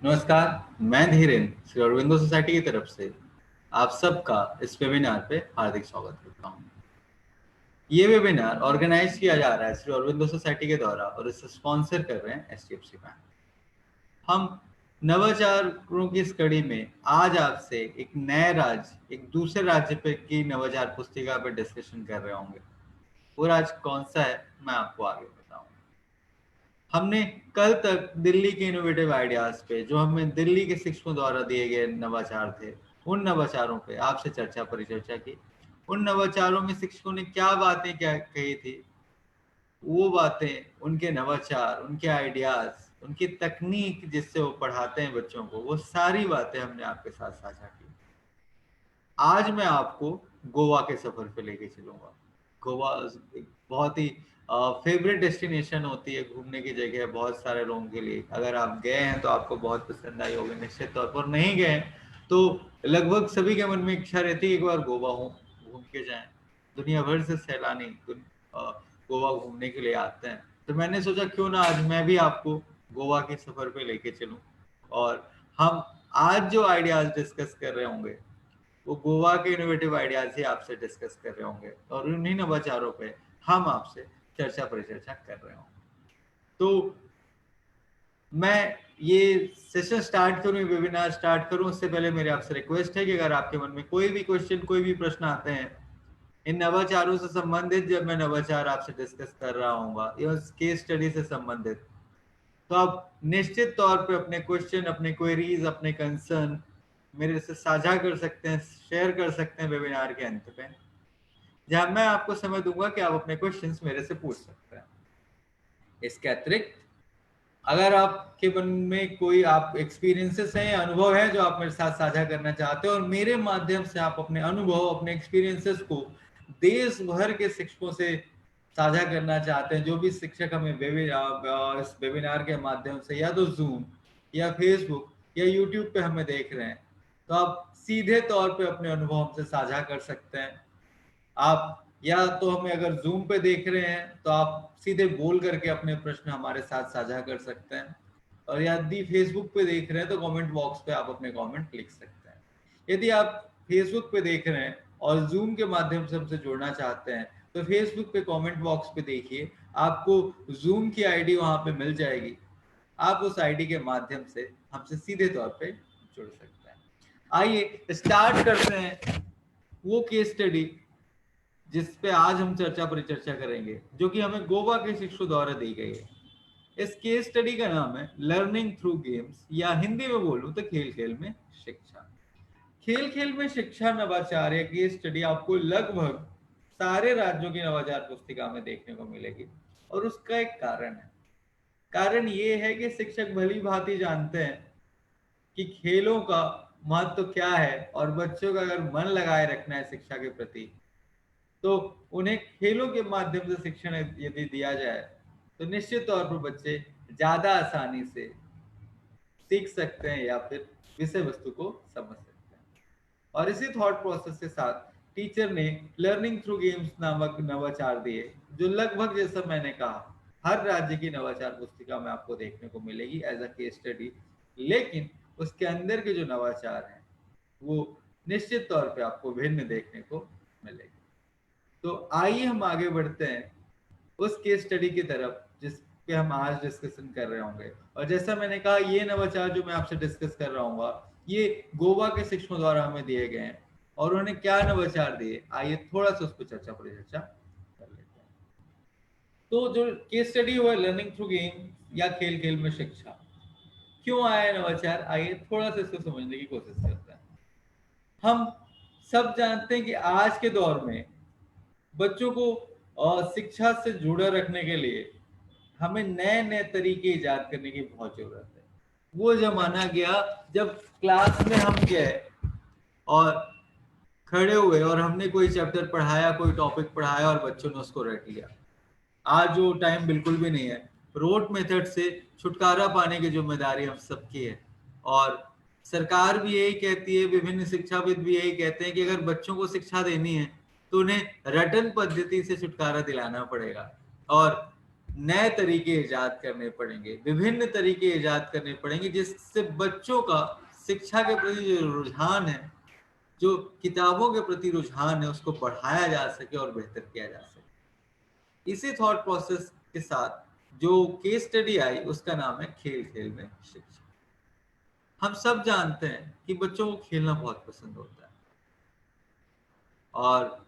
नमस्कार, मैं धीरेन्द्र श्री अरविंदो सोसाइटी की तरफ से आप सबका इस वेबिनार पे हार्दिक स्वागत करता हूँ। ये वेबिनार ऑर्गेनाइज किया जा रहा है श्री अरविंदो सोसाइटी के द्वारा और इसे स्पॉन्सर कर रहे हैं HDFC बैंक। हम नवाचारों की इस कड़ी में आज आपसे एक नए राज्य, एक दूसरे राज्य पे की नवाचार पुस्तिका पे डिस्कशन कर रहे होंगे। वो राज्य कौन सा है, मैं आपको आगे बताऊंगा। हमने कल तक दिल्ली के इनोवेटिव आइडियाज पे, जो हमें दिल्ली के शिक्षकों द्वारा दिए गए नवाचार थे, उन नवाचारों पे आपसे परिचर्चा की। उन नवाचारों में शिक्षकों ने क्या बातें क्या कही थी, वो बातें, उनके नवाचार, उनके आइडियाज, उनकी तकनीक जिससे वो पढ़ाते हैं बच्चों को, वो सारी बातें हमने आपके साथ साझा की। आज मैं आपको गोवा के सफर पे लेके चलूंगा। गोवा एक बहुत ही फेवरेट डेस्टिनेशन होती है, घूमने की जगह है बहुत सारे लोगों के लिए। अगर आप गए हैं तो आपको बहुत पसंद आई होगी निश्चित तौर पर। नहीं गए तो लगभग सभी के मन में इच्छा रहती है एक बार गोवा हो घूम के जाएं। दुनिया भर से सैलानी गोवा घूमने के लिए आते हैं, तो मैंने सोचा क्यों ना आज मैं भी आपको गोवा के सफर पे लेके चलूं। और हम आज जो आइडियाज डिस्कस कर रहे होंगे वो गोवा के इनोवेटिव आइडियाज ही आपसे डिस्कस कर रहे होंगे और उन्हीं नवाचारों पे हम आपसे परिचर्चा कर रहे होंगे। तो मैं ये सेशन स्टार्ट करूं, वेबिनार स्टार्ट करूं, उससे पहले मेरे आपसे रिक्वेस्ट है कि अगर आपके मन में कोई भी क्वेश्चन, कोई भी प्रश्न आते हैं इन नवाचारों से संबंधित, जब मैं नवाचार आपसे डिस्कस कर रहा हूँ या केस स्टडी से संबंधित, तो आप निश्चित तौर पे अपने क्वेश्चन, अपने क्वेरीज, अपने कंसर्न मेरे से साझा कर सकते हैं, शेयर कर सकते हैं वेबिनार के अंत पे, जहां मैं आपको समय दूंगा कि आप अपने क्वेश्चंस मेरे से पूछ सकते हैं। इसके अतिरिक्त अगर आपके मन में कोई आप एक्सपीरियंसेस हैं या अनुभव है जो आप मेरे साथ साझा करना चाहते हो और मेरे माध्यम से आप अपने अनुभव, अपने एक्सपीरियंसेस को देश भर के शिक्षकों से साझा करना चाहते हैं, जो भी शिक्षक हमें इस वेबिनार के माध्यम से या तो जूम या फेसबुक या यूट्यूब पे हमें देख रहे हैं, तो आप सीधे तौर पे अपने अनुभव हमसे साझा कर सकते हैं। आप या तो हमें अगर जूम पे देख रहे हैं तो आप सीधे बोल करके अपने प्रश्न हमारे साथ साझा कर सकते हैं, और यदि फेसबुक पे देख रहे हैं तो कमेंट बॉक्स पे आप अपने कमेंट लिख सकते हैं। यदि आप फेसबुक पे देख रहे हैं और जूम के माध्यम से हमसे जुड़ना चाहते हैं तो फेसबुक पे कमेंट बॉक्स पे देखिए, आपको जूम की आईडी वहां पे मिल जाएगी। आप उस आईडी के माध्यम से हमसे सीधे तौर पे जुड़ सकते हैं। आइए स्टार्ट करते हैं वो केस स्टडी जिस पे आज हम परिचर्चा करेंगे, जो कि हमें गोवा के शिक्षकों द्वारा दी गई है। इस केस स्टडी का नाम है लर्निंग थ्रू गेम्स, या हिंदी में बोलूं तो खेल खेल में शिक्षा। खेल खेल में शिक्षा नवाचार या केस स्टडी आपको लगभग सारे राज्यों की नवाचार पुस्तिका में देखने को मिलेगी, और उसका एक कारण है। कारण ये है कि शिक्षक भली भांति जानते हैं कि खेलों का महत्व क्या है, और बच्चों का अगर मन लगाए रखना है शिक्षा के प्रति तो उन्हें खेलों के माध्यम से शिक्षण यदि दिया जाए तो निश्चित तौर पर बच्चे ज्यादा आसानी से सीख सकते हैं या फिर विषय वस्तु को समझ सकते हैं। और इसी थॉट प्रोसेस के साथ टीचर ने लर्निंग थ्रू गेम्स नामक नवाचार दिए, जो लगभग जैसा मैंने कहा हर राज्य की नवाचार पुस्तिका में आपको देखने को मिलेगी एज अ केस स्टडी, लेकिन उसके अंदर के जो नवाचार हैं वो निश्चित तौर पे आपको भिन्न देखने को मिलेगी। तो आइए हम आगे बढ़ते हैं उस केस स्टडी की तरफ जिस पे हम आज डिस्कशन कर रहे होंगे। और जैसा मैंने कहा, ये नवाचार जो मैं आपसे डिस्कस कर रहा हूँ ये गोवा के शिक्षकों द्वारा हमें दिए गए हैं, और उन्होंने क्या नवाचार दिए, आइए थोड़ा सा उस पर परिचर्चा कर लेते हैं। तो जो केस स्टडी हुआ लर्निंग थ्रू गेम या खेल खेल में शिक्षा, क्यों आया नवाचार, आइए थोड़ा सा इसको समझने की कोशिश करते हैं। हम सब जानते हैं कि आज के दौर में बच्चों को शिक्षा से जुड़ा रखने के लिए हमें नए नए तरीके इजाद करने की बहुत जरूरत है। वो जमाना गया जब क्लास में हम गए और खड़े हुए और हमने कोई चैप्टर पढ़ाया, कोई टॉपिक पढ़ाया और बच्चों ने उसको रट लिया। आज वो टाइम बिल्कुल भी नहीं है। रोट मेथड से छुटकारा पाने की जिम्मेदारी हम सबकी है, और सरकार भी यही कहती है, विभिन्न शिक्षाविद भी यही कहते हैं कि अगर बच्चों को शिक्षा देनी है तो उन्हें रटन पद्धति से छुटकारा दिलाना पड़ेगा। और नए तरीके इजाद करने पड़ेंगे, विभिन्न तरीके इजाद करने पड़ेंगे जिससे बच्चों का शिक्षा के प्रति जो रुझान है, जो किताबों के प्रति रुझान है, उसको बढ़ाया जा सके और बेहतर किया जा सके। इसी थॉट प्रोसेस के साथ जो केस स्टडी आई उसका नाम है खेल खेल में शिक्षा। हम सब जानते हैं कि बच्चों को खेलना बहुत पसंद होता है, और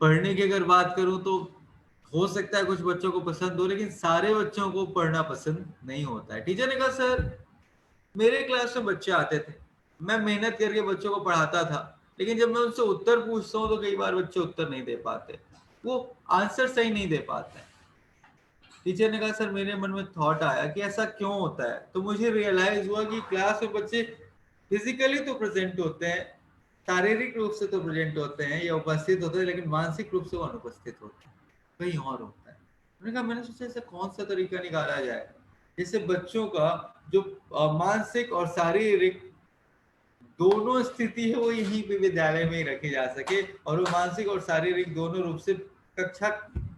पढ़ने की अगर बात करूं तो हो सकता है कुछ बच्चों को पसंद हो, लेकिन सारे बच्चों को पढ़ना पसंद नहीं होता है। टीचर ने कहा सर मेरे क्लास में बच्चे आते थे, मैं मेहनत करके बच्चों को पढ़ाता था, लेकिन जब मैं उनसे उत्तर पूछता हूँ तो कई बार बच्चे उत्तर नहीं दे पाते, वो आंसर सही नहीं दे पाते। टीचर ने कहा सर मेरे मन में थॉट आया कि ऐसा क्यों होता है, तो मुझे रियलाइज हुआ कि क्लास में बच्चे फिजिकली तो प्रेजेंट होते हैं, शारीरिक रूप से तो प्रेजेंट होते हैं या उपस्थित होते हैं, लेकिन मानसिक रूप से वो अनुपस्थित होते हैं, कहीं और होता है। मैंने कहा मैंने सोचा ऐसा कौन सा तरीका निकाला जाए जिससे बच्चों का जो मानसिक और शारीरिक दोनों स्थिति है वो यहीं पे विद्यालय में ही रखी जा सके, और वो मानसिक और शारीरिक दोनों रूप से कक्षा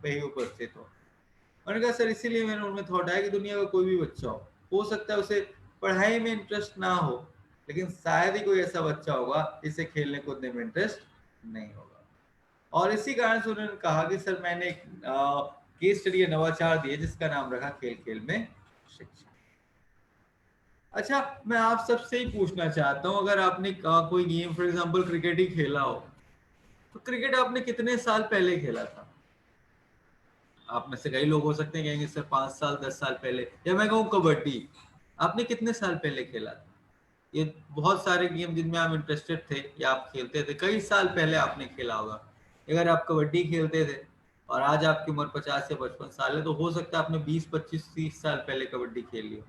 पे ही उपस्थित हो। मैंने कहा सर इसीलिए मेरे उनमें थॉट आया कि दुनिया का कोई भी बच्चा हो सकता है उसे पढ़ाई में इंटरेस्ट ना हो, लेकिन शायद ही कोई ऐसा बच्चा होगा जिसे खेलने कूदने में इंटरेस्ट नहीं होगा। और इसी कारण से उन्होंने कहा कि सर मैंने एक केस स्टडी या नवाचार दिए जिसका नाम रखा खेल खेल में शिक्षा। अच्छा, मैं आप सबसे ही पूछना चाहता हूँ, अगर आपने कोई गेम फॉर एग्जांपल क्रिकेट ही खेला हो, तो क्रिकेट आपने कितने साल पहले खेला था? आप में से कई लोग हो सकते हैं कहेंगे सर 5 साल 10 साल पहले, या मैं कहूँ कबड्डी आपने कितने साल पहले खेला था? ये बहुत सारे गेम जिनमें आप इंटरेस्टेड थे या आप खेलते थे, कई साल पहले आपने खेला होगा। अगर आप कबड्डी खेलते थे और आज आपकी उम्र 50 या 55 साल है, तो हो सकता है आपने 20 25 30 साल पहले कबड्डी खेल ली हो।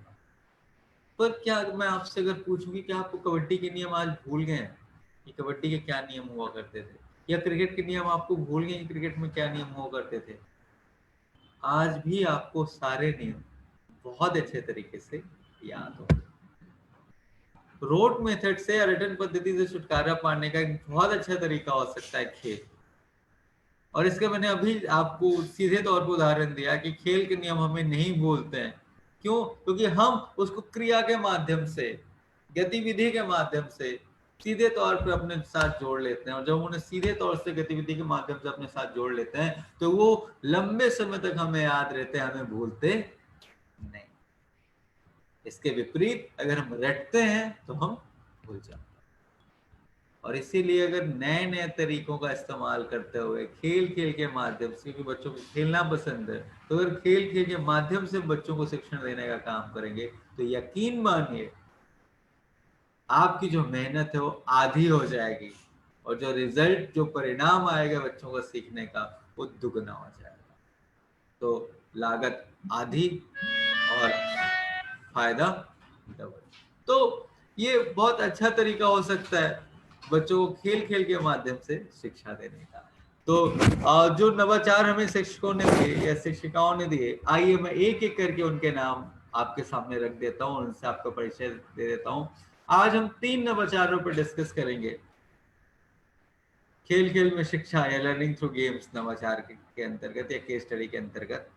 पर क्या मैं आपसे अगर पूछूंगी कि आपको कबड्डी के नियम आज भूल गए हैं कि कबड्डी के क्या नियम हुआ करते थे, या क्रिकेट के नियम आपको भूल गए कि क्रिकेट में क्या नियम हुआ करते थे? आज भी आपको सारे नियम बहुत अच्छे तरीके से याद हो। रोट मेथड से या रिटर्न पद्धति से छुटकारा पाने का एक बहुत अच्छा तरीका हो सकता है खेल, और इसका मैंने अभी आपको सीधे तौर पर उदाहरण दिया कि खेल के नियम हमें नहीं भूलते हैं। क्यों? क्योंकि हम उसको क्रिया के माध्यम से, गतिविधि के माध्यम से सीधे तौर पर अपने साथ जोड़ लेते हैं, और जब हम उन्हें सीधे तौर से गतिविधि के माध्यम से अपने साथ जोड़ लेते हैं तो वो लंबे समय तक हमें याद रहते हैं, हमें भूलते नहीं। इसके विपरीत अगर हम रटते हैं तो हम भूल जाते हैं। और इसीलिए अगर नए नए तरीकों का इस्तेमाल करते हुए खेल खेल के माध्यम से, क्योंकि बच्चों को खेलना पसंद है, तो अगर खेल खेल के माध्यम से बच्चों को शिक्षण देने का काम करेंगे तो यकीन मानिए आपकी जो मेहनत है वो आधी हो जाएगी, और जो रिजल्ट, जो परिणाम आएगा बच्चों को सीखने का, वो दुगना हो जाएगा। तो लागत आधी और फायदा डबल। तो ये बहुत अच्छा तरीका हो सकता है बच्चों को खेल खेल के माध्यम से शिक्षा देने का। तो जो नवाचार हमें शिक्षकों ने दिए या शिक्षिकाओं ने दिए, आइए मैं एक एक करके उनके नाम आपके सामने रख देता हूँ, उनसे आपका परिचय दे देता हूँ। आज हम 3 नवाचारों पर डिस्कस करेंगे खेल खेल में शिक्षा या लर्निंग थ्रू गेम्स नवाचार के अंतर्गत या केस स्टडी के अंतर्गत।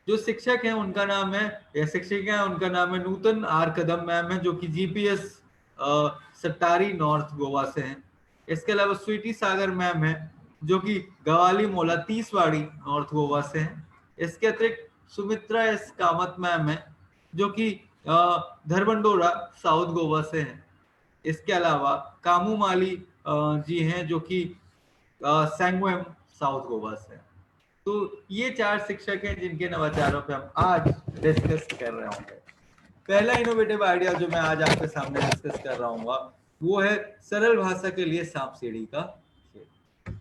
जो शिक्षक हैं उनका नाम है, या शिक्षिका है उनका नाम है नूतन आर कदम मैम है, जो कि जीपीएस सट्टारी नॉर्थ गोवा से हैं। इसके अलावा स्वीटी सागर मैम है जो कि गवाली मोला तीसवाड़ी नॉर्थ गोवा से हैं। इसके अतिरिक्त सुमित्रा एस कामत मैम है जो कि धरबंडोरा साउथ गोवा से हैं। इसके अलावा कामू माली जी हैं जो कि सैंगवेम साउथ गोवा से। तो ये 4 शिक्षक हैं जिनके नवाचारों पे हम आज डिस्कस कर रहे होंगे। पहला इनोवेटिव आइडिया जो मैं आज आपके सामने डिस्कस कर रहा हूँ वो है सरल भाषा के लिए सांप सीढ़ी का खेल।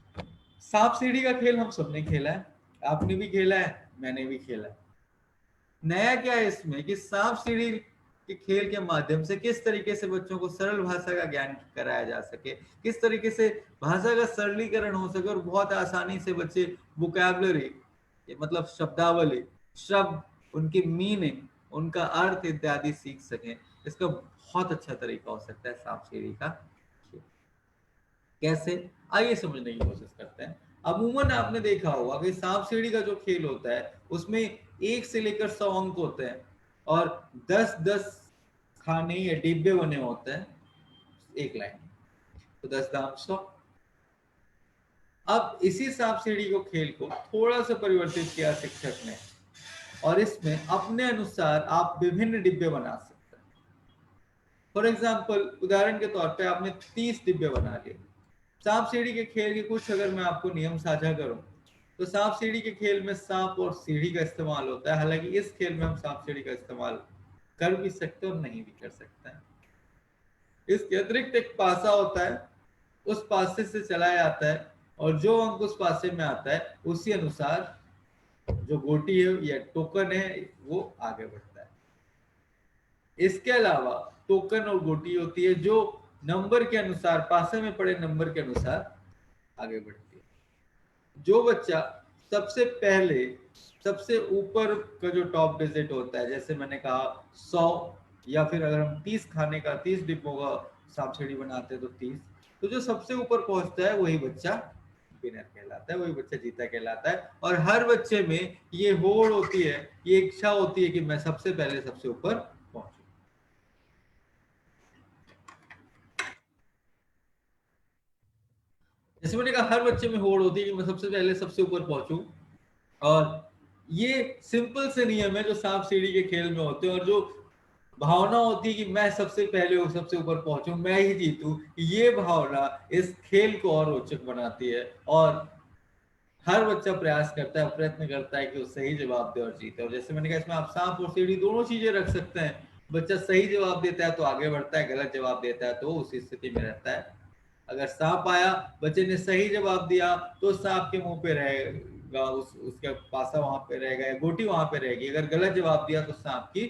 सांप सीढ़ी का खेल हम सबने खेला है, आपने भी खेला है, मैंने भी खेला है। नया क्या है इसमें कि सांप सीढ़ी के खेल के माध्यम से किस तरीके से बच्चों को सरल भाषा का ज्ञान कराया जा सके, किस तरीके से भाषा का सरलीकरण हो सके और बहुत आसानी से बच्चे वोकैबुलरी, मतलब शब्दावली, शब्द, उनकी मीनिंग, उनका अर्थ इत्यादि सीख सकें। इसका बहुत अच्छा तरीका हो सकता है सांप सीढ़ी का खेल। कैसे? आइए समझने की कोशिश करते हैं। अमूमन आपने देखा होगा कि सांप सीढ़ी का जो खेल होता है उसमें 1 से लेकर 100 अंक होते हैं और 10-10 खाने या डिब्बे बने होते हैं एक लाइन में, तो 10 दाम 100। अब इसी सांप सीढ़ी को खेल को थोड़ा सा परिवर्तित किया शिक्षक ने और इसमें अपने अनुसार आप विभिन्न डिब्बे बना सकते हैं। फॉर एग्जाम्पल, उदाहरण के तौर पे आपने 30 डिब्बे बना लिए। सांप सीढ़ी के खेल के कुछ अगर मैं आपको नियम साझा करूं तो सांप सीढ़ी के खेल में सांप और सीढ़ी का इस्तेमाल होता है। हालांकि इस खेल में हम सांप सीढ़ी का इस्तेमाल कर भी सकते हैं और नहीं भी कर सकते हैं। इसके अतिरिक्त एक पासा होता है, उस पासे से चलाया जाता है और जो अंक उस पासे में आता है उसी अनुसार जो गोटी है या टोकन है वो आगे बढ़ता है। इसके अलावा टोकन और गोटी होती है जो नंबर के अनुसार, पासे में पड़े नंबर के अनुसार आगे बढ़ती है। जो बच्चा सबसे पहले सबसे ऊपर का जो टॉप डिजिट होता है, जैसे मैंने कहा 100 या फिर अगर हम 30 खाने का 30 डिब्बों का सांप सीढ़ी बनाते हैं तो 30, तो जो सबसे ऊपर पहुंचता है वही बच्चा विनर कहलाता है, वही बच्चा जीता कहलाता है। और हर बच्चे में ये होड़ होती है, ये इच्छा होती है कि मैं सबसे पहले सबसे ऊपर पहुंचूं। जैसे मैंने कहा, हर बच्चे में होड़ होती है कि मैं सबसे पहले सबसे ऊपर पहुंचूं। और ये सिंपल से नियम है जो सांप सीढ़ी के खेल में होते हैं। और जो भावना होती है कि मैं सबसे पहले सबसे ऊपर पहुंचूं, मैं ही जीतूं, ये भावना इस खेल को और रोचक बनाती है। और हर बच्चा प्रयास करता है, प्रयत्न करता है कि वो सही जवाब दे और जीते। और जैसे मैंने कहा, इसमें आप सांप और सीढ़ी दोनों चीजें रख सकते हैं। बच्चा सही जवाब देता है तो आगे बढ़ता है, गलत जवाब देता है तो उसी स्थिति में रहता है। अगर सांप आया, बच्चे ने सही जवाब दिया तो सांप के मुंह पे रहेगा, उसका पासा वहां पे रहेगा या गोटी वहां पे रहेगी। अगर गलत जवाब दिया तो सांप की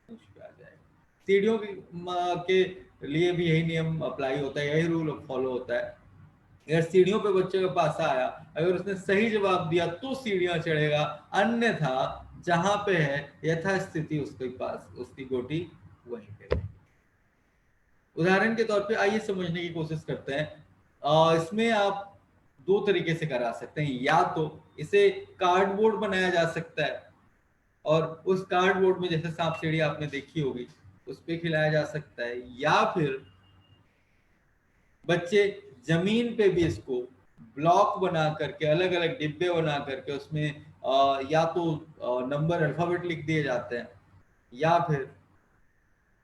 पूंछ पे आ जाएगा। सीढ़ियों के लिए भी यही नियम अप्लाई होता है, यही रूल फॉलो होता है। अगर सीढ़ियों पे बच्चे का पासा आया, अगर उसने सही जवाब दिया तो सीढ़ियां चढ़ेगा, अन्यथा जहां पे है यथास्थिति उसके पास उसकी गोटी वहीं पे रहेगी। उदाहरण के तौर पे आइए समझने की कोशिश करते हैं। इसमें आप दो तरीके से करा सकते हैं। या तो इसे कार्डबोर्ड बनाया जा सकता है और उस कार्डबोर्ड में जैसे सांप सीढ़ी आपने देखी होगी उस पे खिलाया जा सकता है, या फिर बच्चे जमीन पे भी इसको ब्लॉक बना करके, अलग अलग डिब्बे बना करके उसमें या तो नंबर अल्फाबेट लिख दिए जाते हैं या फिर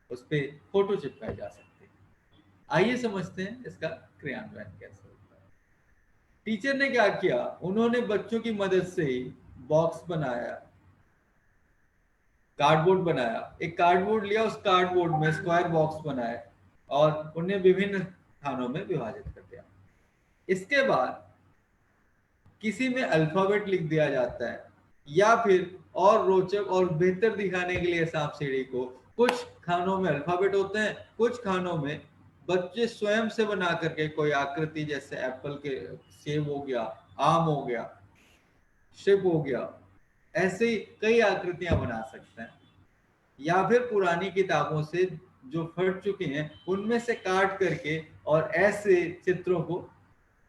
उस पे फोटो चिपकाए जा सकते हैं। आइए समझते हैं इसका क्रियान्वयन कैसे होता है। टीचर ने क्या किया, उन्होंने बच्चों की मदद से ही बॉक्स बनाया, कार्डबोर्ड बनाया, एक कार्डबोर्ड लिया, उस कार्डबोर्ड में स्क्वायर बॉक्स बनाए और उन्हें विभिन्न स्थानों में विभाजित कर दिया। इसके बाद किसी में अल्फाबेट लिख दिया जाता है या फिर और रोचक और बेहतर दिखाने के लिए सांप सीढ़ी को कुछ खानों में अल्फाबेट होते हैं, कुछ खानों में बच्चे स्वयं से बना करके कोई आकृति, जैसे एप्पल के सेब हो गया, आम हो गया, शिप हो गया, ऐसे कई आकृतियां बना सकते हैं। या फिर पुरानी किताबों से जो फट चुके हैं उनमें से काट करके और ऐसे चित्रों को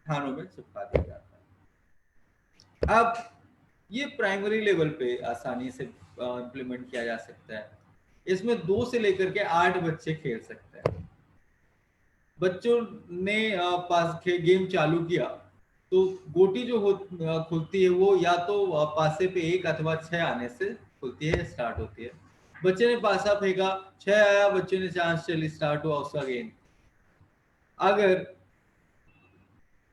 खानों में चिपका दिया जाता है। अब ये प्राइमरी लेवल पे आसानी से इम्प्लीमेंट किया जा सकता है। इसमें 2 से लेकर के 8 बच्चे खेल सकते हैं। बच्चों ने पास गेम चालू किया तो गोटी जो खुलती है वो या तो पासे पे 1 अथवा 6 आने से खुलती है, स्टार्ट होती है। बच्चे ने पासा फेंका, 6 आया, बच्चे ने चांस चली, स्टार्ट हुआ उसका गेम। अगर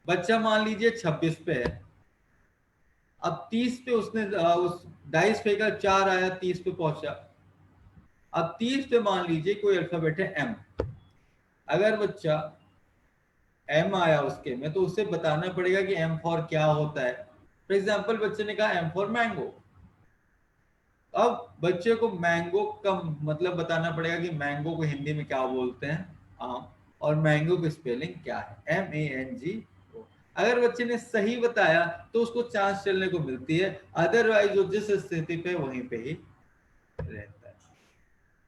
बच्चा मान लीजिए 26 पे है, अब 30 पे उसने उस डाइस फेंका, 4 आया, 30 पे पहुंचा। अब 30 पे मान लीजिए कोई अल्फाबेट है एम। अगर बच्चा एम आया उसके में तो उसे बताना पड़ेगा कि एम फॉर क्या होता है। फॉर एग्जाम्पल, बच्चे ने कहा एम फॉर मैंगो। अब बच्चे को मैंगो का मतलब बताना पड़ेगा कि मैंगो को हिंदी में क्या बोलते हैं, आम, और मैंगो की स्पेलिंग क्या है, MANGO। अगर बच्चे ने सही बताया तो उसको चांस चलने को मिलती है, अदरवाइज वो जिस स्थिति पे वहीं पे ही रहता है।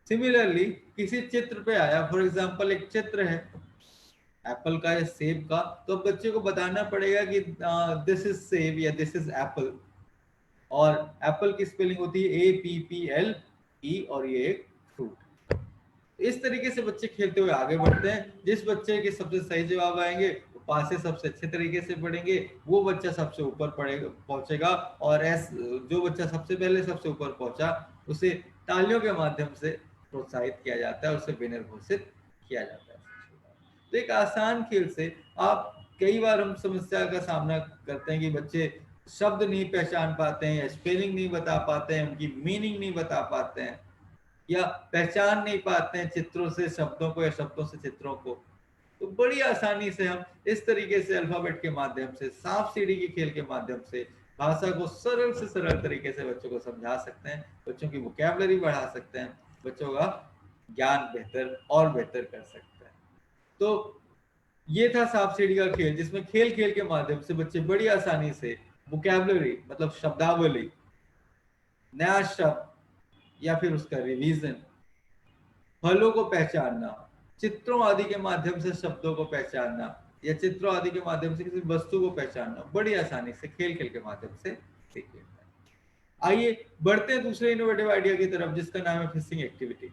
सिमिलरली किसी चित्र पे आया, फॉर एग्जाम्पल एक चित्र है एप्पल का या सेब का, तो बच्चे को बताना पड़ेगा कि दिस इज सेब या दिस इज एप्पल। और एप्पल की स्पेलिंग होती है APPLE, और ये एक फ्रूट। इस तरीके से बच्चे खेलते हुए आगे बढ़ते हैं। जिस बच्चे के सबसे सही जवाब आएंगे वो पास से सबसे अच्छे तरीके से पढ़ेंगे, वो बच्चा सबसे ऊपर पढ़ेगा पहुंचेगा। और जो बच्चा सबसे पहले सबसे ऊपर पहुंचा उसे तालियों के माध्यम से प्रोत्साहित किया जाता है, उसे विनर घोषित किया जाता है। तो एक आसान खेल से आप, कई बार हम समस्या का सामना करते हैं कि बच्चे शब्द नहीं पहचान पाते हैं, या स्पेलिंग नहीं बता पाते हैं, उनकी मीनिंग नहीं बता पाते हैं, या पहचान नहीं पाते हैं चित्रों से शब्दों को या शब्दों से चित्रों को। तो बड़ी आसानी से हम इस तरीके से अल्फाबेट के माध्यम से, सांप सीढ़ी के खेल के माध्यम से भाषा को सरल से सरल तरीके से बच्चों को समझा सकते हैं, बच्चों की वोकैबुलरी बढ़ा सकते हैं, बच्चों का ज्ञान बेहतर और बेहतर कर सकते हैं। तो ये था सांप सीढ़ी का खेल, जिसमें खेल खेल के माध्यम से बच्चे बड़ी आसानी से वोकैबुलरी मतलब शब्दावली, नया शब्द या फिर उसका रिवीजन, फलों को पहचानना, चित्रों आदि के माध्यम से शब्दों को पहचानना, या चित्रों आदि के माध्यम से किसी वस्तु को पहचानना बड़ी आसानी से खेल खेल के माध्यम से सीख लेते हैं। आइए बढ़ते हैं दूसरे इनोवेटिव आइडिया की तरफ, जिसका नाम है फिशिंग एक्टिविटी।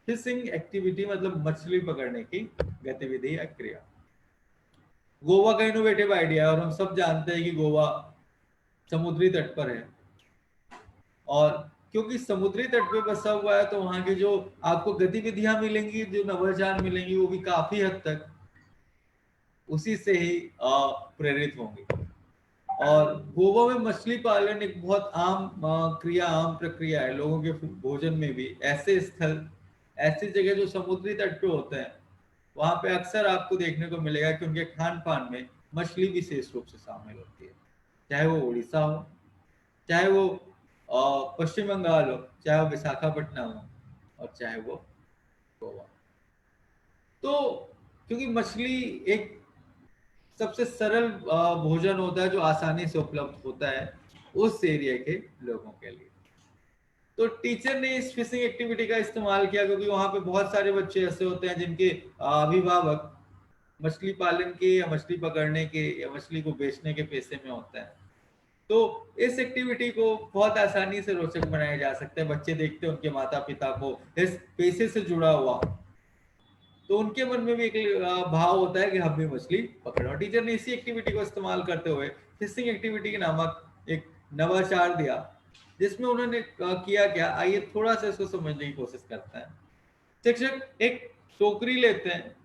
फिशिंग एक्टिविटी मतलब मछली पकड़ने की गतिविधि या क्रिया। गोवा का इनोवेटिव आइडिया है, और हम सब जानते हैं कि गोवा समुद्री तट पर है, और क्योंकि समुद्री तट पे बसा हुआ है तो वहां की जो आपको गतिविधियां मिलेंगी, जो नवाचार मिलेंगी, वो भी काफी हद तक उसी से ही प्रेरित होंगी। और गोवा में मछली पालन एक बहुत आम आम प्रक्रिया है। लोगों के भोजन में भी ऐसे स्थल, ऐसी जगह जो समुद्री तट पे होते हैं, वहां पे अक्सर आपको देखने को मिलेगा कि उनके खान पान में मछली विशेष रूप से शामिल होती है। चाहे वो उड़ीसा हो, चाहे वो पश्चिम बंगाल हो, चाहे वो विशाखापट्टनम हो, और चाहे वो गोवा। तो क्योंकि मछली एक सबसे सरल भोजन होता है जो आसानी से उपलब्ध होता है उस एरिया के लोगों के लिए, तो टीचर ने इस फिशिंग एक्टिविटी का इस्तेमाल किया, क्योंकि वहां पे बहुत सारे बच्चे ऐसे होते हैं जिनके अभिभावक मछली पालन के या मछली पकड़ने के या मछली को बेचने के पेशे में होते हैं। तो इस एक्टिविटी को बहुत आसानी से रोचक बनाया जा सकता है। बच्चे देखते हैं उनके माता पिता को इस पेशे से जुड़ा हुआ, तो उनके मन में भी एक भाव होता है कि हम भी मछली पकड़ो। टीचर ने इसी एक्टिविटी को इस्तेमाल करते हुए फिशिंग एक्टिविटी के नामक एक नवाचार दिया, जिसमें उन्होंने किया क्या, आइए थोड़ा सा इसको समझने की कोशिश करते हैं। शिक्षक एक टोकरी लेते हैं,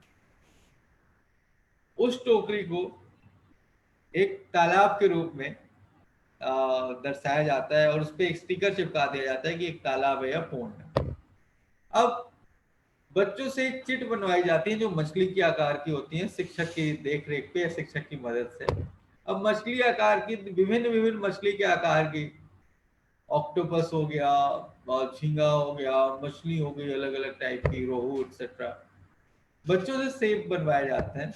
उस टोकरी को एक तालाब के रूप में दर्शाया जाता है, और उस पर एक स्टिकर चिपका दिया जाता है कि एक तालाब है या पोंड है। अब बच्चों से एक चिट बनवाई जाती है जो मछली के आकार की होती है, शिक्षक की देख रेख पे या शिक्षक की मदद से। अब मछली आकार की विभिन्न विभिन्न मछली के आकार की, ऑक्टोपस हो गया, झींगा हो गया, मछली हो गई अलग अलग टाइप की, रोहू एक्सेट्रा, बच्चों से सेब बनवाए जाते हैं,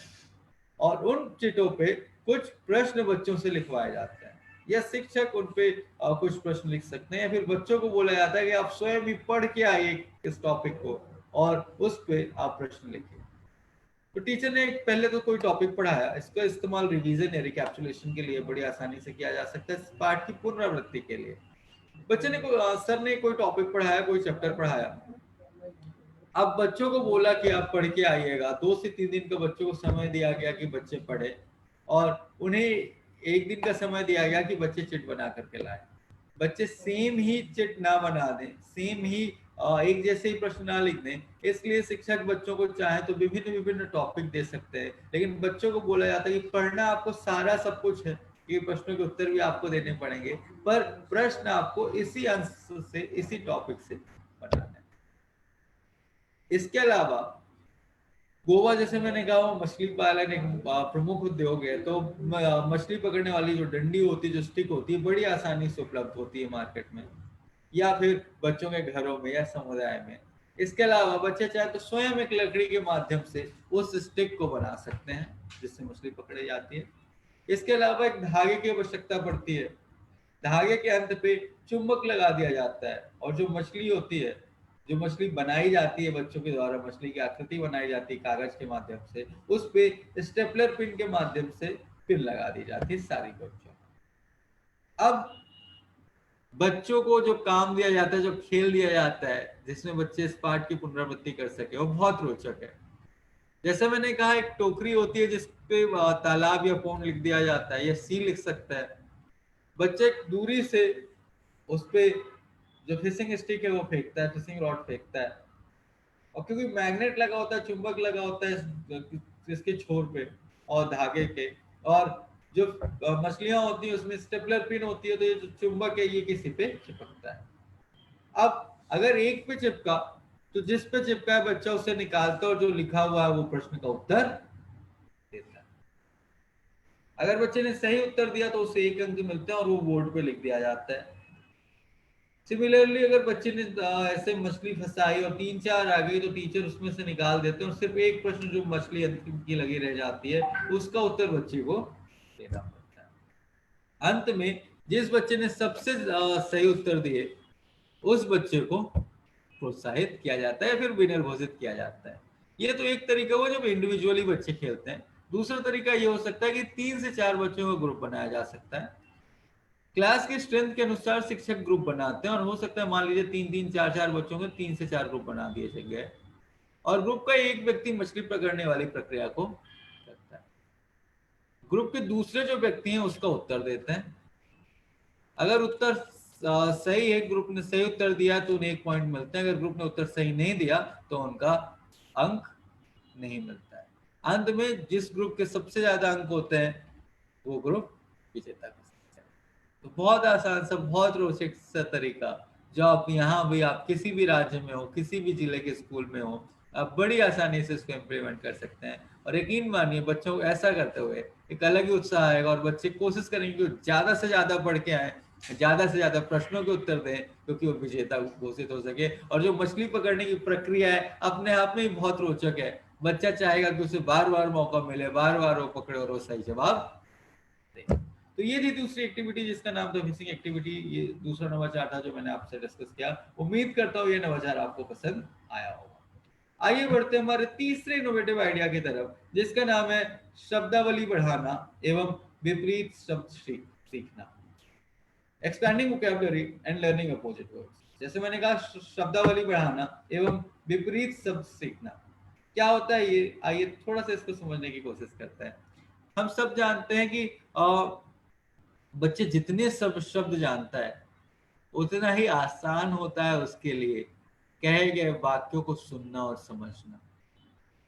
और उन चिटों पे कुछ प्रश्न बच्चों से लिखवाए जाते हैं, या शिक्षक उन पे कुछ प्रश्न लिख सकते हैं, या फिर बच्चों को बोला जाता है कि आप स्वयं भी पढ़ के आइए इस टॉपिक को और उस पे आप प्रश्न लिखिए। तो टीचर ने पहले तो कोई टॉपिक पढ़ाया, इसका इस्तेमाल रिवीजन या रिकैप्सुलेशन के लिए बड़ी आसानी से किया जा सकता है, इस पाठ की पुनरावृत्ति के लिए। बच्चे ने सर ने कोई टॉपिक पढ़ाया, कोई चैप्टर पढ़ाया, अब बच्चों को बोला कि आप पढ़ के आइएगा। 2 से 3 दिन का बच्चों को समय दिया गया कि बच्चे पढ़े, और उन्हें एक दिन का समय दिया गया कि बच्चे चिट बना करके लाए। बच्चे सेम ही चिट ना बना दें, सेम ही एक जैसे ही प्रश्न ना लिख दें, इसलिए शिक्षक बच्चों को चाहे तो विभिन्न विभिन्न टॉपिक दे सकते हैं, लेकिन बच्चों को बोला जाता है कि पढ़ना आपको सारा सब कुछ है, ये प्रश्नों के उत्तर भी आपको देने पड़ेंगे, पर प्रश्न आपको इसी अंश से, इसी टॉपिक से बनाना है। इसके अलावा गोवा, जैसे मैंने कहा, मछली पालन एक प्रमुख उद्योग है, तो मछली पकड़ने वाली जो डंडी होती है, जो स्टिक होती है, बड़ी आसानी से उपलब्ध होती है मार्केट में, या फिर बच्चों के घरों में या समुदाय में। इसके अलावा बच्चे चाहे तो स्वयं एक लकड़ी के माध्यम से उस स्टिक को बना सकते हैं जिससे मछली पकड़ी जाती है। इसके अलावा एक धागे की आवश्यकता पड़ती है। धागे के अंत पे चुंबक लगा दिया जाता है, और जो मछली होती है जो मछली बनाई जाती है बच्चों के द्वारा, मछली की आकृति बनाई जाती है कागज के माध्यम से, उस पे स्टेपलर पिन के माध्यम से पिन लगा दी जाती है सारी बच्चों। अब बच्चों को जो काम दिया जाता है, जो खेल दिया जाता है जिसमें बच्चे इस पाठ की पुनरावृत्ति कर सके, वो बहुत रोचक है। जैसे मैंने कहा, एक टोकरी होती है जिसपे तालाब या पौंड लिख दिया जाता है या सी लिख सकता है। बच्चे दूरी से उस पे जो फिशिंग स्टिक है वो फेंकता है, फिशिंग रॉड फेंकता है, और क्योंकि मैग्नेट लगा होता है, चुंबक लगा होता है इसके छोर पे और धागे के, और जो मछलियां होती है उसमें स्टेपलर पिन होती है, तो ये जो चुंबक है ये किसी पे चिपकता है। अब अगर एक पे चिपका तो जिस पे चिपका है बच्चा उसे निकालता है और जो लिखा हुआ है वो प्रश्न का उत्तर देता है। अगर बच्चे ने सही उत्तर दिया तो उसे 1 अंक मिलते हैं और वो बोर्ड पे लिख दिया जाता है। सिमिलरली अगर बच्चे ने ऐसे मछली फंसाई और 3-4 आ गई तो टीचर उसमें से निकाल देते हैं और सिर्फ एक प्रश्न जो मछली अंतिम की लगी रह जाती है उसका उत्तर बच्चे को देना पड़ता है। अंत में जिस बच्चे ने सबसे सही उत्तर दिए उस बच्चे को प्रोत्साहित किया जाता है, फिर विनर घोषित किया जाता है। ये तो एक तरीका हुआ जब इंडिविजुअली बच्चे खेलते हैं। दूसरा तरीका ये हो सकता है कि 3 से 4 बच्चों का ग्रुप बनाया जा सकता है। क्लास की स्ट्रेंथ के अनुसार शिक्षक ग्रुप बनाते हैं और हो सकता है मान लीजिए 3-3, 4-4 बच्चों के 3 से 4 ग्रुप बना दिए गए और ग्रुप का एक व्यक्ति मछली पकड़ने वाली प्रक्रिया को करता है। ग्रुप के दूसरे जो व्यक्ति हैं उसका उत्तर देते हैं। अगर उत्तर सही है, ग्रुप ने सही उत्तर दिया तो उन्हें 1 पॉइंट मिलता है, अगर ग्रुप ने उत्तर सही नहीं दिया तो उनका अंक नहीं मिलता है। अंत में जिस ग्रुप के सबसे ज्यादा अंक होते हैं वो ग्रुप विजेता है। तो बहुत आसान सा, बहुत रोचक सा तरीका जो आप यहाँ भी, आप किसी भी राज्य में हो, किसी भी जिले के स्कूल में हो, आप बड़ी आसानी से इसको इम्प्लीमेंट कर सकते हैं। और यकीन मानिए बच्चों को ऐसा करते हुए एक अलग ही उत्साह आएगा और बच्चे कोशिश करेंगे कि ज्यादा से ज्यादा पढ़ के आए, ज्यादा से ज्यादा प्रश्नों के उत्तर दें क्योंकि वो विजेता घोषित हो सके। और जो मछली पकड़ने की प्रक्रिया है अपने आप में ही बहुत रोचक है। बच्चा चाहेगा कि उसे बार बार मौका मिले, बार बार वो पकड़े और वो सही जवाब दे। तो ये थी दूसरी एक्टिविटी जिसका नाम था फिशिंग एक्टिविटी। ये दूसरा नवाचार था जो मैंने आपसे डिस्कस किया। उम्मीद करता हूँ ये नवाचार आपको पसंद आया होगा। आइए बढ़ते हमारे तीसरे इनोवेटिव आइडिया की तरफ जिसका नाम है शब्दावली बढ़ाना एवं विपरीत शब्द सीखना, expanding vocabulary and learning opposite words. जैसे मैंने कहा शब्दावली बढ़ाना एवं विपरीत शब्द सीखना क्या होता है, ये आइए थोड़ा सा इसको समझने की कोशिश करते हैं। हम सब जानते हैं कि बच्चे जितने सब शब्द जानता है उतना ही आसान होता है उसके लिए कहे गए वाक्यों को सुनना और समझना।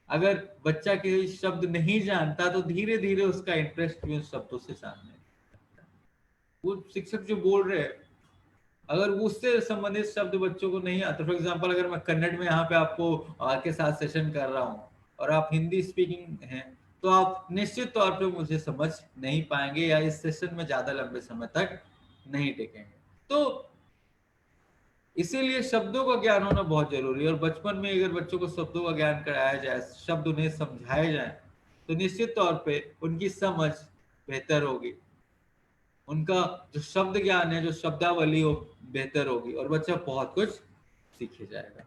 अगर बच्चा कोई शब्द नहीं जानता तो धीरे धीरे उसका इंटरेस्ट भी उन शब्दों से जानने लगता है। वो शिक्षक जो बोल रहे हैं अगर उससे संबंधित शब्द बच्चों को नहीं आते, फॉर एग्जाम्पल अगर मैं कन्नड़ में यहाँ पे आपको के साथ सेशन कर रहा हूँ और आप हिंदी स्पीकिंग हैं तो आप निश्चित तौर पे मुझे समझ नहीं पाएंगे या इस सेशन में ज्यादा लंबे समय तक नहीं टिकेंगे। तो इसीलिए शब्दों का ज्ञान होना बहुत जरूरी है और बचपन में अगर बच्चों को शब्दों का ज्ञान कराया जाए, शब्द उन्हें समझाए जाए तो निश्चित तौर पे उनकी समझ बेहतर होगी, उनका जो शब्द ज्ञान है, जो शब्दावली हो बेहतर होगी और बच्चा बहुत कुछ सीख जाएगा।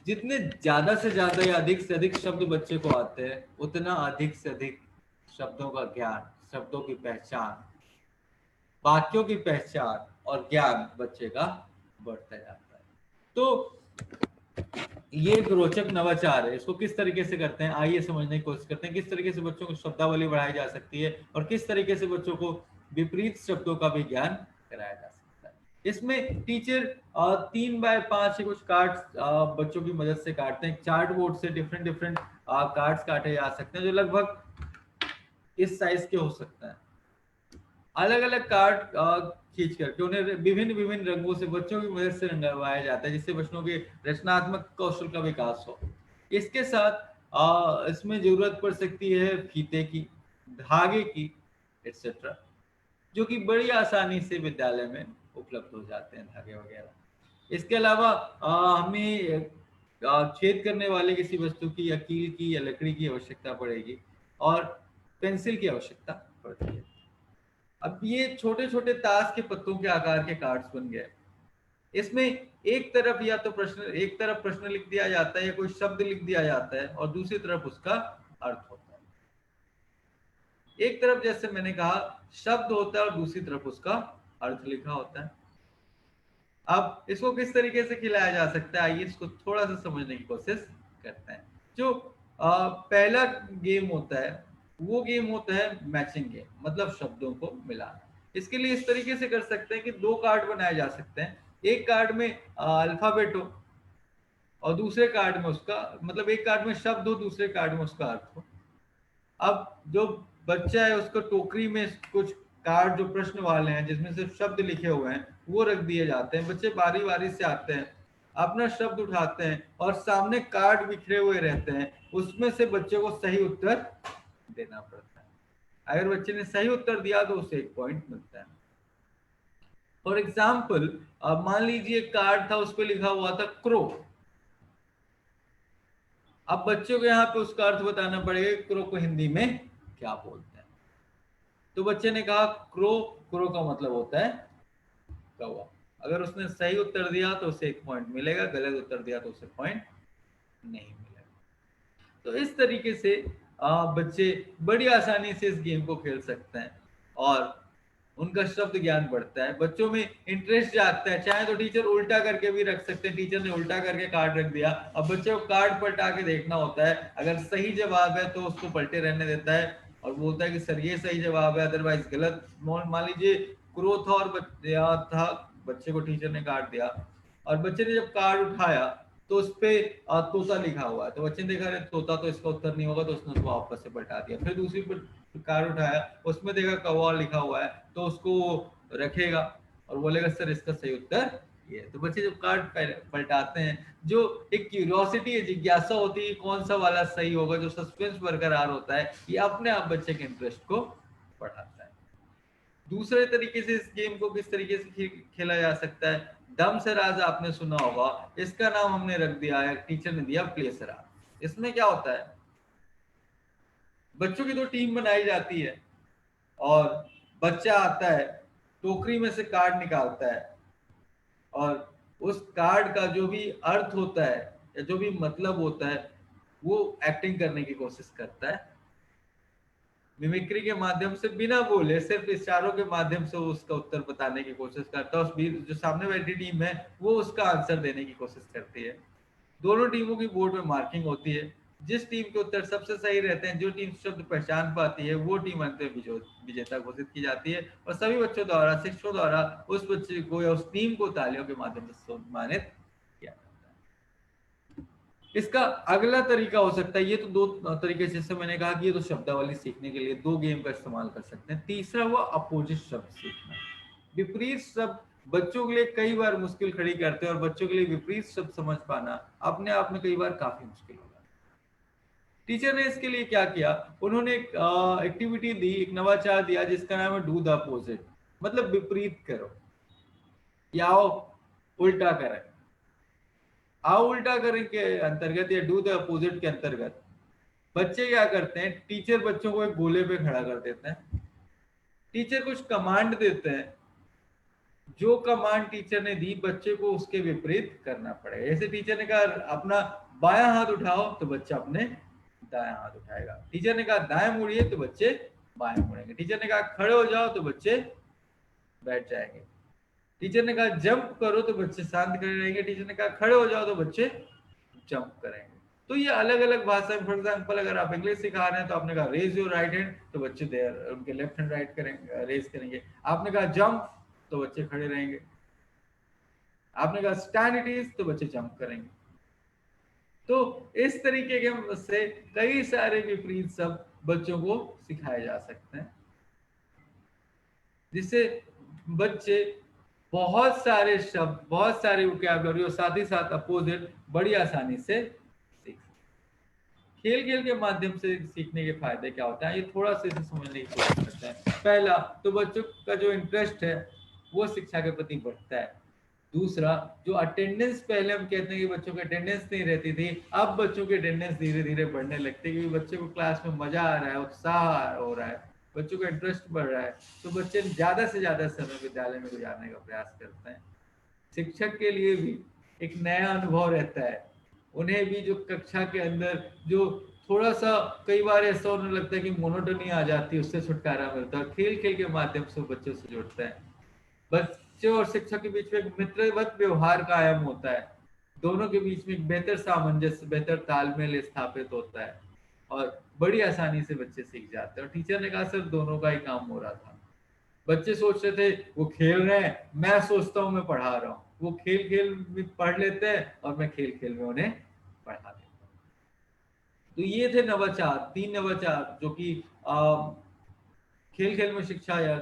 जितने ज्यादा से ज्यादा या अधिक से अधिक शब्द बच्चे को आते हैं उतना अधिक से अधिक शब्दों का ज्ञान, शब्दों की पहचान, वाक्यों की पहचान और ज्ञान बच्चे का बढ़ता जाता है। तो ये एक रोचक नवाचार है। इसको किस तरीके से करते हैं आइए समझने की कोशिश करते हैं। किस तरीके से बच्चों को शब्दावली बढ़ाई जा सकती है और किस तरीके से बच्चों को विपरीत शब्दों का भी ज्ञान कराया जा सकता है। इसमें टीचर 3x5 के कुछ कार्ड्स बच्चों की मदद से काटते हैं। चार्ट बोर्ड से डिफरेंट डिफरेंट कार्ड्स काटे जा सकते हैं जो लगभग इस साइज के हो सकते हैं। अलग अलग कार्ड खींच करके उन्हें विभिन्न विभिन्न रंगों से बच्चों की मदद से रंगवाया जाता है जिससे बच्चों के रचनात्मक कौशल का विकास हो। इसके साथ इसमें जरूरत पड़ सकती है फीते की, धागे की, एक्सेट्रा, जो कि बड़ी आसानी से विद्यालय में उपलब्ध हो जाते हैं धागे वगैरह। इसके अलावा हमें छेद करने वाले किसी वस्तु की या कील की या लकड़ी की आवश्यकता पड़ेगी और पेंसिल की आवश्यकता पड़ती है। अब ये छोटे छोटे ताश के पत्तों के आकार के कार्ड्स बन गए। इसमें एक तरफ प्रश्न लिख दिया जाता है या कोई शब्द लिख दिया जाता है और दूसरी तरफ उसका अर्थ होता है। एक तरफ जैसे मैंने कहा शब्द होता है और दूसरी तरफ उसका अर्थ लिखा होता है। अब इसको किस तरीके से खिलाया जा सकता है, आइए इसको थोड़ा सा समझने की कोशिश करते हैं। जो पहला गेम होता है वो गेम होता है मैचिंग गेम, मतलब शब्दों को मिलाना। इसके लिए इस तरीके से कर सकते हैं कि दो कार्ड बनाए जा सकते हैं। एक कार्ड में अल्फाबेट हो और दूसरे कार्ड में उसका मतलब एक कार्ड में शब्द हो, दूसरे कार्ड में उसका अर्थ हो। अब जो बच्चा है उसको टोकरी में कुछ कार्ड जो प्रश्न वाले हैं जिसमें सिर्फ शब्द लिखे हुए हैं वो रख दिए जाते हैं। बच्चे बारी बारी से आते हैं, अपना शब्द उठाते हैं और सामने कार्ड बिखरे हुए रहते हैं, उसमें से बच्चे को सही उत्तर देना पड़ता है। अगर बच्चे ने सही उत्तर दिया तो उसे 1 पॉइंट मिलता है। फॉर एग्जाम्पल मान लीजिए कार्ड था, उस पर लिखा हुआ था क्रो। अब बच्चों को यहाँ पे उसका अर्थ बताना पड़ेगा क्रो को हिंदी में क्या बोलते हैं। तो बच्चे ने कहा क्रो, क्रो का मतलब होता है कौवा। अगर उसने सही उत्तर दिया तो उसे 1 पॉइंट मिलेगा, गलत उत्तर दिया तो उसे पॉइंट नहीं मिलेगा। तो इस तरीके से बच्चे बड़ी आसानी से इस गेम को खेल सकते हैं और उनका शब्द ज्ञान बढ़ता है, बच्चों में इंटरेस्ट जागता है। चाहे तो टीचर उल्टा करके भी रख सकते हैं, टीचर ने उल्टा करके कार्ड रख दिया, अब बच्चे को कार्ड पलटा के देखना होता है। अगर सही जवाब है तो उसको पलटे रहने देता है और बोलता है कि सर ये सही जवाब है, अदरवाइज गलत। मान लीजिए क्रो था और था, बच्चे को टीचर ने कार्ड दिया और बच्चे ने जब कार्ड उठाया तो उस पे तोता लिखा हुआ है, तो बच्चे ने देखा अरे तोता तो इसका उत्तर नहीं होगा, तो उसने उसको वापस से पलटा दिया। फिर दूसरी कार्ड उठाया, उसमें देखा कौवा लिखा हुआ है, तो उसको रखेगा और बोलेगा सर इसका सही उत्तर ये। तो बच्चे जब कार्ड पलटाते हैं, जो एक क्यूरियोसिटी है, जिज्ञासा होती है कौन सा वाला सही होगा, जो सस्पेंस बरकरार होता है, ये अपने आप बच्चे के इंटरेस्ट को बढ़ाता है। दूसरे तरीके से इस गेम को किस तरीके से खेला जा सकता है, डम सराज आपने सुना होगा, इसका नाम हमने रख दिया है, टीचर ने दिया प्ले सराज। इसमें क्या होता है, बच्चों की दो टीम बनाई जाती है और बच्चा आता है, टोकरी में से कार्ड निकालता है और उस कार्ड का जो भी अर्थ होता है या जो भी मतलब होता है वो एक्टिंग करने की कोशिश करता है। मिमिक्री के माध्यम से बिना बोले सिर्फ इशारों के माध्यम से उसका उत्तर बताने की कोशिश करता है। उस जो सामने बैठी टीम है वो उसका आंसर देने की कोशिश करती है। दोनों टीमों की बोर्ड में मार्किंग होती है, जिस टीम के उत्तर सबसे सही रहते हैं, जो टीम शब्द पहचान पाती है, वो टीम अंत में विजेता घोषित की जाती है और सभी बच्चों द्वारा, शिक्षकों द्वारा उस बच्चे को या उस टीम को तालियों के माध्यम से सम्मानित किया जाता है। इसका अगला तरीका हो सकता है, ये तो दो तरीके से, जैसे मैंने कहा कि ये तो शब्दावली सीखने के लिए दो गेम का इस्तेमाल कर सकते हैं। तीसरा हुआ अपोजिट शब्द सीखना। विपरीत शब्द बच्चों के लिए कई बार मुश्किल खड़ी करते हैं और बच्चों के लिए विपरीत शब्द समझ पाना अपने आप में कई बार काफी मुश्किल होगा। टीचर ने इसके लिए क्या किया, उन्होंने एक एक्टिविटी दी, एक नवाचार दिया जिसका नाम है डू द अपोजिट, मतलब विपरीत करो या उल्टा करें। आओ उल्टा करें के अंतर्गत या डू द अपोजिट के अंतर्गत बच्चे क्या करते हैं, टीचर बच्चों को एक गोले पे खड़ा कर देते हैं, टीचर कुछ कमांड देते हैं, जो कमांड टीचर ने दी बच्चे को उसके विपरीत करना पड़ेगा। जैसे टीचर ने कहा अपना बायां हाथ उठाओ तो बच्चा अपने दायां हाथ उठाएगा, टीचर ने कहा दाएं मुड़िए तो बच्चे बाएं मुड़ेंगे, टीचर ने कहा खड़े हो जाओ तो बच्चे बैठ जाएंगे, टीचर ने कहा जंप करो तो बच्चे शांत खड़े रहेंगे, टीचर ने कहा खड़े हो जाओ तो बच्चे जंप करेंगे। तो ये अलग अलग भाषा में, फॉर एग्जाम्पल अगर आप इंग्लिश सिखा रहे हैं तो आपने कहा रेज योर राइट हैंड तो बच्चे देयर उनके लेफ्ट हैंड राइट करेंगे, रेज करेंगे। आपने कहा जंप तो बच्चे खड़े रहेंगे, आपने कहा स्टैंड इट इज तो बच्चे जंप करेंगे। तो इस तरीके के से कई सारे विपरीत शब्द बच्चों को सिखाए जा सकते हैं, जिससे बच्चे बहुत सारे शब्द, बहुत सारे वोकैबुलरी और साथ ही साथ अपोजिट बड़ी आसानी से सीख सकते। खेल खेल के माध्यम से सीखने के फायदे क्या होते हैं, ये थोड़ा सा इसे समझने की कोशिश करते हैं। पहला तो बच्चों का जो इंटरेस्ट है वो शिक्षा के प्रति बढ़ता है। दूसरा, जो अटेंडेंस, पहले हम कहते हैं कि बच्चों की अटेंडेंस नहीं रहती थी, अब बच्चों की अटेंडेंस धीरे धीरे बढ़ने लगती है, क्योंकि बच्चे को क्लास में मजा आ रहा है, उत्साह हो रहा है, बच्चों का इंटरेस्ट बढ़ रहा है, तो बच्चे ज्यादा से ज्यादा समय विद्यालय में गुजारने का प्रयास करते हैं। शिक्षक के लिए भी एक नया अनुभव रहता है। उन्हें भी जो कक्षा के अंदर जो थोड़ा सा कई बार ऐसा होने लगता है कि मोनोटोनी आ जाती है, उससे छुटकारा मिलता है। खेल खेल के माध्यम से बच्चों से जुड़ते हैं। बच्चों और शिक्षक के बीच में एक मित्रवत व्यवहार कायम होता है। दोनों के बीच में एक बेहतर सामंजस्य, बेहतर तालमेल स्थापित होता है और बड़ी आसानी से बच्चे सीख जाते हैं। और टीचर ने कहा सर दोनों का ही काम हो रहा था। बच्चे सोच रहे थे वो खेल रहे हैं, मैं सोचता हूँ मैं पढ़ा रहा हूँ। वो खेल खेल में पढ़ लेते हैं और मैं खेल खेल में उन्हें पढ़ा देता हूँ। तो ये थे नवाचार, 3 नवाचार जो कि खेल खेल में शिक्षा या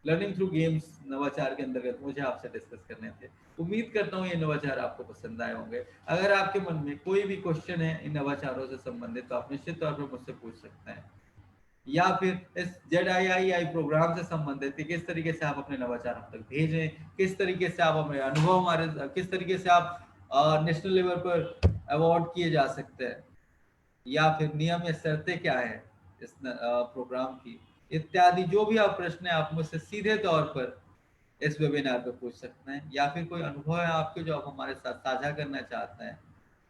लर्निंग थ्रू गेम्स नवाचार के अंतर्गत मुझे आपसे डिस्कस करने थे। उम्मीद करता हूँ ये नवाचार आपको पसंद आए होंगे। अगर आपके मन में कोई भी क्वेश्चन है इन नवाचारों से संबंधित तो आप निश्चित तौर पर मुझसे पूछ सकते हैं, या फिर इस ZIII प्रोग्राम से संबंधित किस तरीके से आप अपने नवाचार हम तक भेजें, किस तरीके से आप अपने अनुभव हमारे, किस तरीके से आप नेशनल लेवल पर अवार्ड किए जा सकते हैं, या फिर नियम या शर्तें क्या है इस प्रोग्राम की, इत्यादि जो भी आप प्रश्न है आप मुझसे सीधे तौर पर इस वेबिनार पे पूछ सकते हैं। या फिर कोई अनुभव है आपके जो आप हमारे साथ साझा करना चाहते हैं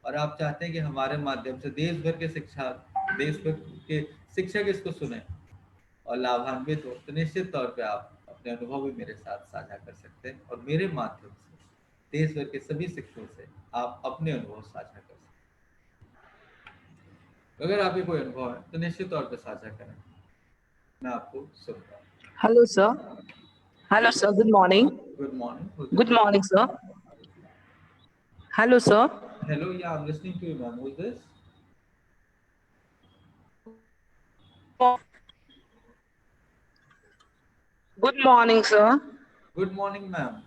और आप चाहते हैं कि हमारे माध्यम से देश भर के शिक्षक इसको सुने और लाभान्वित हो, तो निश्चित तौर पे आप अपने अनुभव भी मेरे साथ साझा कर सकते हैं और मेरे माध्यम से देश भर के सभी शिक्षकों से आप अपने अनुभव साझा कर सकते हैं। अगर आपके कोई अनुभव है तो निश्चित तौर पर साझा करें, मैं आपको सुनता हूँ। Hello, sir. Hello, sir. Good morning. Good morning. Good morning, sir. Hello, sir. Hello, yeah, I'm listening to you, ma'am. Who's this? Good morning, sir. Good morning, ma'am.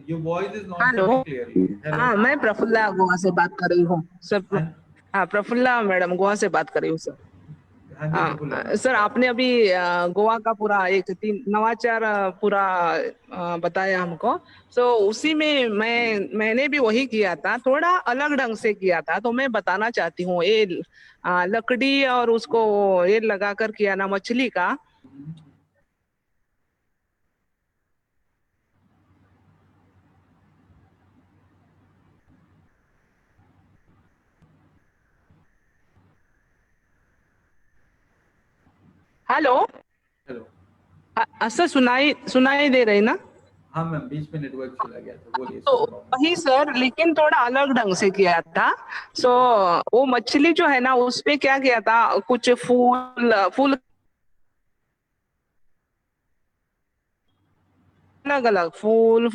Your voice is not Hello. coming clearly. Hello. हाँ, मैं प्रफुल्ला गोवा से बात कर रही हूँ sir. हाँ, हाँ, Prafulla madam Goa से बात कर रही हूँ सर। हाँ जी, प्रफुल्ला मैम। सर आपने अभी गोवा का पूरा एक 3 नवाचार पूरा बताया हमको। सो उसी में मैंने भी वही किया था, थोड़ा अलग ढंग से किया था। तो मैं बताना चाहती हूँ, ये लकड़ी और उसको ये लगाकर किया ना मछली का। Hello hello. सर, सुनाई दे रही ना? हाँ मैम, बीच में नेटवर्क चला गया था, बोलिए। तो वही सर, लेकिन थोड़ा अलग ढंग से किया था। सो वो मछली जो है ना, उसपे क्या किया था, कुछ फूल अलग अलग फूल,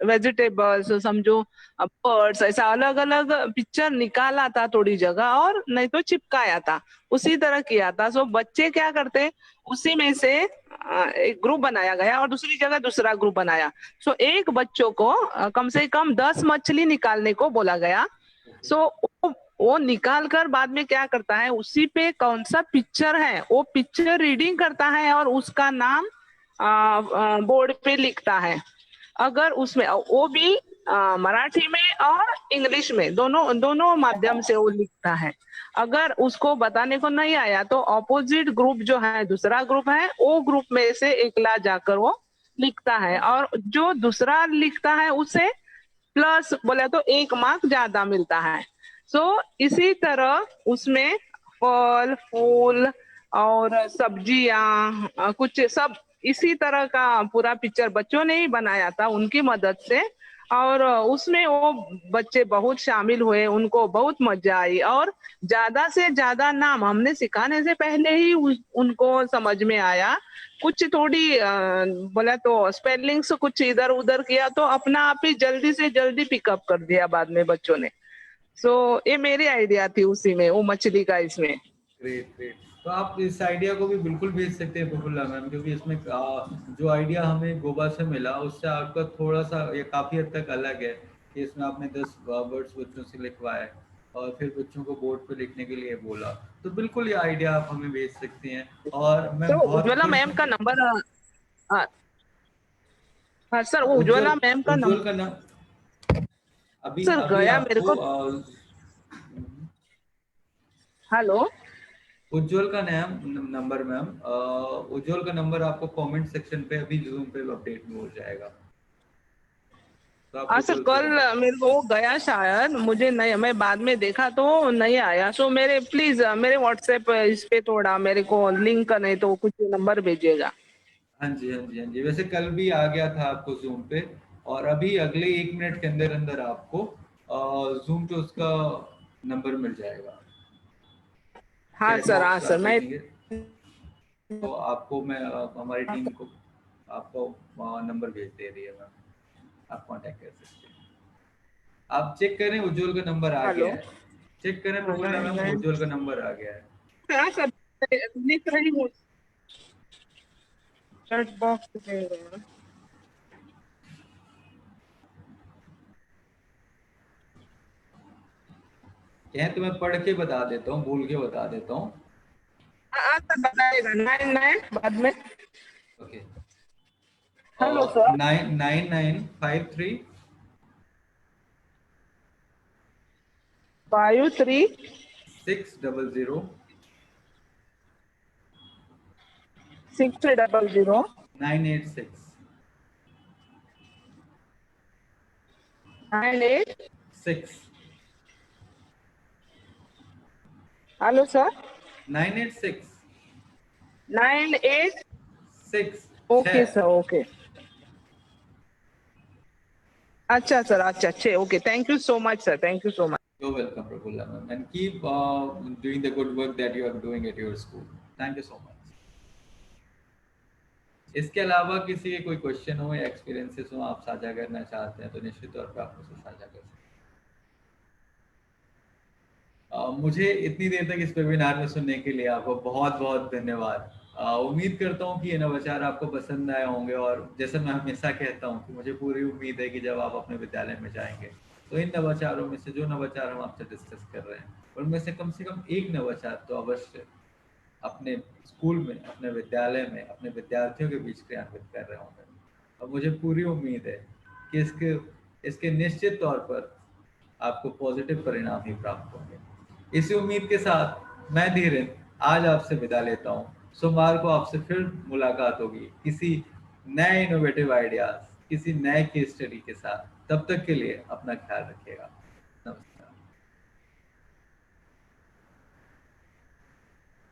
वेजिटेबल्स समझो, बर्ड्स, ऐसा अलग अलग पिक्चर निकाला था थोड़ी जगह, और नहीं तो चिपकाया था, उसी तरह किया था। सो बच्चे क्या करते, उसी में से एक ग्रुप बनाया गया और दूसरी जगह दूसरा ग्रुप बनाया। सो एक बच्चों को कम से कम 10 मछली निकालने को बोला गया। सो वो निकाल कर बाद में क्या करता है, उसी पे कौन सा पिक्चर है वो पिक्चर रीडिंग करता है और उसका नाम बोर्ड पे लिखता है। अगर उसमें वो भी मराठी में और इंग्लिश में दोनों माध्यम से वो लिखता है। अगर उसको बताने को नहीं आया तो ऑपोजिट ग्रुप जो है, दूसरा ग्रुप है, वो ग्रुप में से एकला जाकर वो लिखता है, और जो दूसरा लिखता है उसे प्लस बोले तो 1 मार्क ज्यादा मिलता है। सो इसी तरह उसमें फल फूल और सब्जियां कुछ सब इसी तरह का पूरा पिक्चर बच्चों ने ही बनाया था उनकी मदद से। और उसमें वो बच्चे बहुत शामिल हुए, उनको बहुत मजा आई, और ज्यादा से ज्यादा नाम हमने सिखाने से पहले ही उनको समझ में आया। कुछ थोड़ी बोला तो स्पेलिंग्स कुछ इधर उधर किया तो अपना आप ही जल्दी से जल्दी पिकअप कर दिया बाद में बच्चों ने। सो ये मेरी आइडिया थी उसी में, वो मछली का इसमें। Great great. तो आप इस आइडिया को भी बिल्कुल भेज सकते हैं प्रफुल्ला मैम, क्योंकि इसमें जो आइडिया हमें गोवा से मिला उससे आपका थोड़ा सा ये काफ़ी हद तक अलग है कि इसमें आपने 10 वर्ड्स बच्चों से लिखवाए और फिर बच्चों को बोर्ड पे लिखने के लिए बोला। तो बिल्कुल ये आइडिया आप हमें भेज सकती हैं और मैं तो बहुत उज्ज्वला खुश मैम हूँ। का नंबर, हाँ सर, वो उज्जवल उज्ज्वला मैम का उज्जवल नंबर का नाम अभी सर अभी गया मेरे आपको को। हेलो, उज्जवल का नाम नंबर मैम, उज्जवल का नंबर आपको कमेंट सेक्शन पे अभी जूम पे अपडेट में हो जाएगा। तो आप हाँ सर, गूगल से कल contact- मेरे को वो गया शायद, मुझे नहीं, मैं बाद में देखा तो नहीं आया। सो मेरे प्लीज मेरे व्हाट्सएप इस पे थोड़ा मेरे को लिंक नहीं तो कुछ नंबर भेजिएगा। हाँ जी, हाँ जी, हाँ जी, वैसे कल भी आ गया था आपको जूम पे, और अभी अगले 1 मिनट के अंदर अंदर आपको जूम पे उसका नंबर मिल जाएगा। हाँ चैट सर, हाँ बॉक्स पे सर, आप मैं देखेंगे तो आपको मैं हमारी टीम को आपको नंबर भेज दे रही है मैम, आप कांटेक्ट कर सकते हैं। आप चेक करें, उज्जवल का नंबर आ हेलो। गया है। चेक करें प्रफुल्ला नाइन मैम, नाइन, उज्जवल का नंबर आ गया है। हाँ सर, लिख रही हूँ, चैट बॉक्स दे रहे हैं। कहें तो मैं पढ़ के बता देता हूँ, बोल के बता देता हूँ। हाँ हाँ सर, बताइएगा। 99 बाद में। Okay, hello sir. 99953 53 600 600 986 98। 6 hello sir. 986 98। 6 okay 6। Sir, okay. अच्छा सर, अच्छा, अच्छे, okay, thank you so much sir, thank you so much. You're welcome, Prafulla ma'am, and keep doing the good work that you are doing at your school. Thank you so much. इसके अलावा किसी के कोई question हो या experiences हो आप साझा करना चाहते हैं तो निश्चित तौर पर आप मुझसे साझा कर सकते हैं। मुझे इतनी देर तक इस वेबिनार में सुनने के लिए आपको बहुत बहुत धन्यवाद। उम्मीद करता हूँ कि ये नवाचार आपको पसंद आए होंगे, और जैसे मैं हमेशा कहता हूँ कि मुझे पूरी उम्मीद है कि जब आप अपने विद्यालय में जाएंगे तो इन नवाचारों में से जो नवाचार हम आपसे डिस्कस कर रहे हैं उनमें से कम एक नवाचार तो अवश्य अपने स्कूल में, अपने विद्यालय में, अपने विद्यार्थियों के बीच क्रियान्वित कर रहे होंगे। और मुझे पूरी उम्मीद है कि इसके इसके निश्चित तौर पर आपको पॉजिटिव परिणाम ही प्राप्त होंगे। इसी उम्मीद के साथ मैं धीरेन आज आपसे विदा लेता हूँ। सोमवार को आपसे फिर मुलाकात होगी किसी नए इनोवेटिव आइडियाज, किसी नए केस स्टडी के साथ। तब तक के लिए अपना ख्याल रखिएगा।